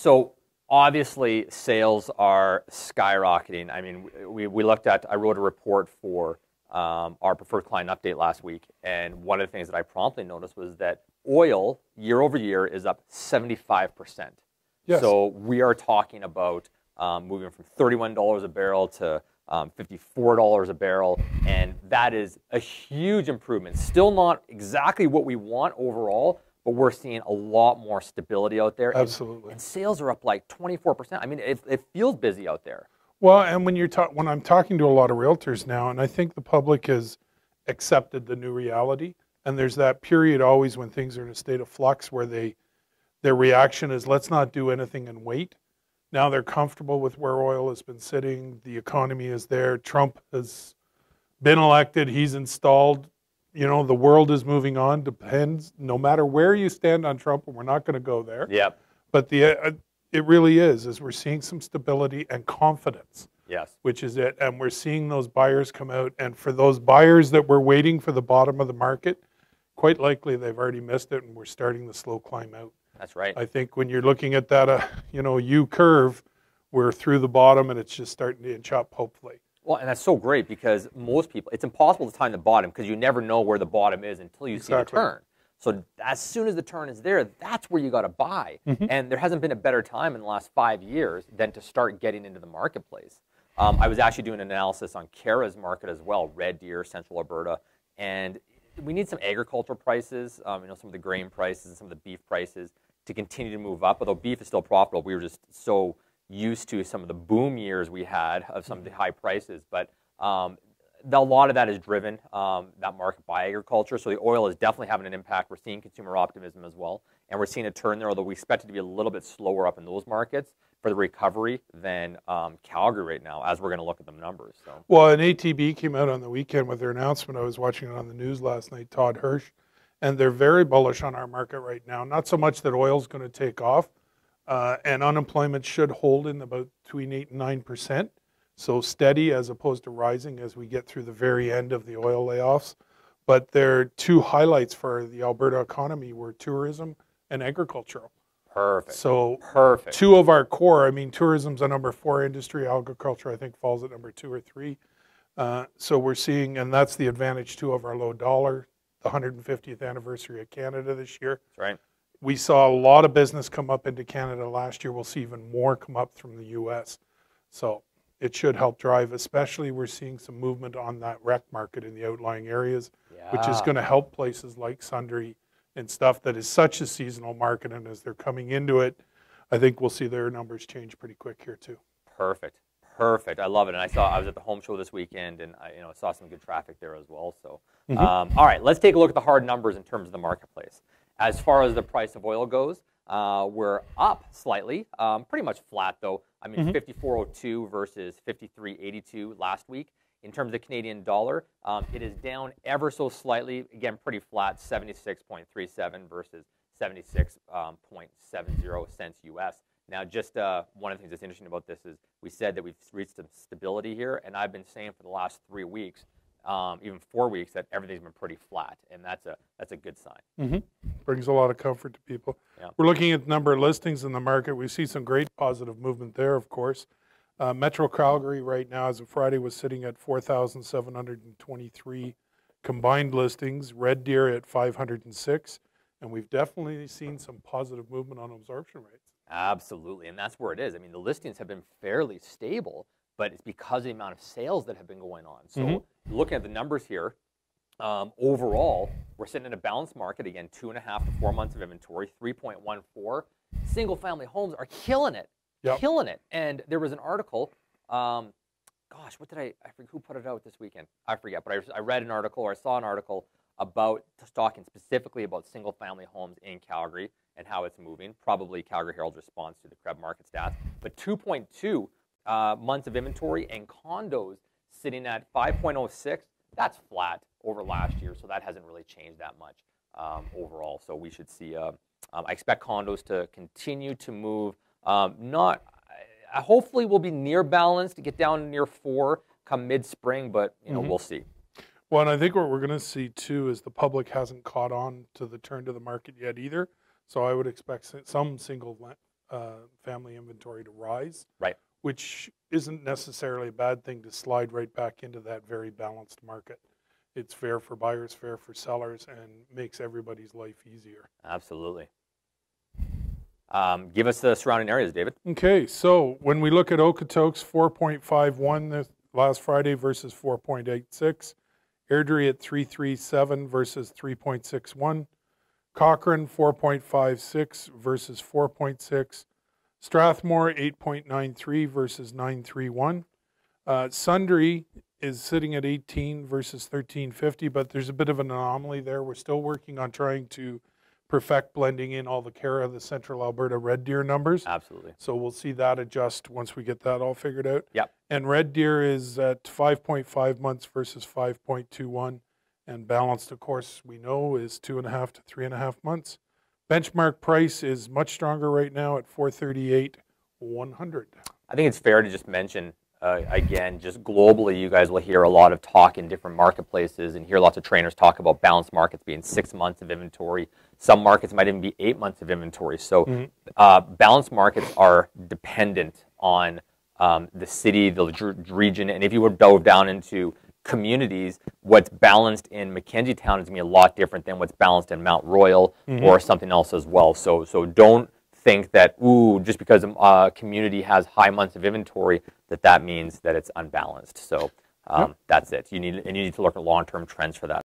So obviously sales are skyrocketing. I mean, we looked at, I wrote a report for our preferred client update last week, and one of the things that I promptly noticed was that oil year over year is up 75%. Yes. So we are talking about moving from $31 a barrel to $54 a barrel, and that is a huge improvement. Still not exactly what we want overall, but we're seeing a lot more stability out there. Absolutely. And sales are up like 24%. I mean, it feels busy out there. Well, and when I'm talking to a lot of realtors now, and I think the public has accepted the new reality, and there's that period always when things are in a state of flux where their reaction is, let's not do anything and wait. Now they're comfortable with where oil has been sitting. The economy is there. Trump has been elected. He's installed. You know, the world is moving on. Depends, no matter where you stand on Trump, and we're not going to go there. Yep. But it really is we're seeing some stability and confidence. Yes. Which is it. And we're seeing those buyers come out. And for those buyers that were waiting for the bottom of the market, quite likely they've already missed it, and we're starting the slow climb out. That's right. I think when you're looking at that, U curve, we're through the bottom and it's just starting to inch up, hopefully. Well, and that's so great because most people, it's impossible to time the bottom because you never know where the bottom is until you see the turn. So as soon as the turn is there, that's where you got to buy. And there hasn't been a better time in the last 5 years than to start getting into the marketplace. I was actually doing an analysis on Kara's market as well, Red Deer, Central Alberta, and we need some agricultural prices, some of the grain prices and some of the beef prices to continue to move up. Although beef is still profitable, we were just so used to some of the boom years we had of some of the high prices. But a lot of that is driven, that market, by agriculture. So the oil is definitely having an impact. We're seeing consumer optimism as well. And we're seeing a turn there, although we expect it to be a little bit slower up in those markets for the recovery than Calgary right now, as we're going to look at the numbers. So. Well, an ATB came out on the weekend with their announcement. I was watching it on the news last night, Todd Hirsch, and they're very bullish on our market right now. Not so much that oil's going to take off, and unemployment should hold in about between 8 and 9%, so steady as opposed to rising as we get through the very end of the oil layoffs. But their two highlights for the Alberta economy were tourism and agricultural. Perfect. So perfect. Two of our core, I mean, tourism's a number 4 industry. Agriculture, I think, falls at number 2 or 3. So we're seeing, and that's the advantage too of our low dollar, the 150th anniversary of Canada this year. That's right. We saw a lot of business come up into Canada last year. We'll see even more come up from the U.S. So it should help drive, especially we're seeing some movement on that rec market in the outlying areas, which is going to help places like Sundre and stuff that is such a seasonal market, and as they're coming into it, I think we'll see their numbers change pretty quick here too. Perfect, perfect. I love it. And I was at the home show this weekend, and I saw some good traffic there as well. So, all right, let's take a look at the hard numbers in terms of the marketplace. As far as the price of oil goes, we're up slightly, pretty much flat though. I mean, 54.02 versus 53.82 last week. In terms of the Canadian dollar, it is down ever so slightly. Again, pretty flat, 76.37 versus 76.70 cents US. Now, just one of the things that's interesting about this is we said that we've reached some stability here, and I've been saying for the last 3 weeks, even 4 weeks, that everything's been pretty flat, and that's a good sign. Brings a lot of comfort to people. Yeah. We're looking at the number of listings in the market. We see some great positive movement there, of course. Metro Calgary right now, as of Friday, was sitting at 4,723 combined listings. Red Deer at 506, and we've definitely seen some positive movement on absorption rates. Absolutely, and that's where it is. I mean, the listings have been fairly stable, but it's because of the amount of sales that have been going on. So looking at the numbers here, overall, we're sitting in a balanced market. Again, 2.5 to 4 months of inventory, 3.14. Single-family homes are killing it. Killing it. And there was an article, gosh, what did I forget who put it out this weekend? I forget, but I read an article, or I saw an article about talking specifically about single-family homes in Calgary and how it's moving. Probably Calgary Herald's response to the Krebs market stats. But 2.2 months of inventory, and condos sitting at 5.06. That's flat over last year, so that hasn't really changed that much overall. So we should see, I expect condos to continue to move. Hopefully we'll be near balanced to get down near 4 come mid-spring, but we'll see. Well, and I think what we're going to see too is the public hasn't caught on to the turn to the market yet either. So I would expect some single family inventory to rise, Right. which isn't necessarily a bad thing to slide right back into that very balanced market. It's fair for buyers, fair for sellers, and makes everybody's life easier. Absolutely. Give us the surrounding areas, David. Okay, so when we look at Okotoks, 4.51 this last Friday versus 4.86. Airdrie at 3.37 versus 3.61. Cochrane, 4.56 versus 4.6. Strathmore, 8.93 versus 9.31. Sundre is sitting at 18 versus 13.50, but there's a bit of an anomaly there. We're still working on trying to perfect blending in all the Cara, the Central Alberta Red Deer numbers. Absolutely. So we'll see that adjust once we get that all figured out. Yep. And Red Deer is at 5.5 months versus 5.21. And balanced, of course, we know is 2.5 to 3.5 months. Benchmark price is much stronger right now at 438,100. I think it's fair to just mention, again, just globally, you guys will hear a lot of talk in different marketplaces and hear lots of trainers talk about balanced markets being 6 months of inventory. Some markets might even be 8 months of inventory. So balanced markets are dependent on the city, the region, and if you would dove down into communities, what's balanced in Mackenzie Town is going to be a lot different than what's balanced in Mount Royal or something else as well. So don't think that, just because a community has high months of inventory, that means that it's unbalanced. So that's it. You need to look at long-term trends for that.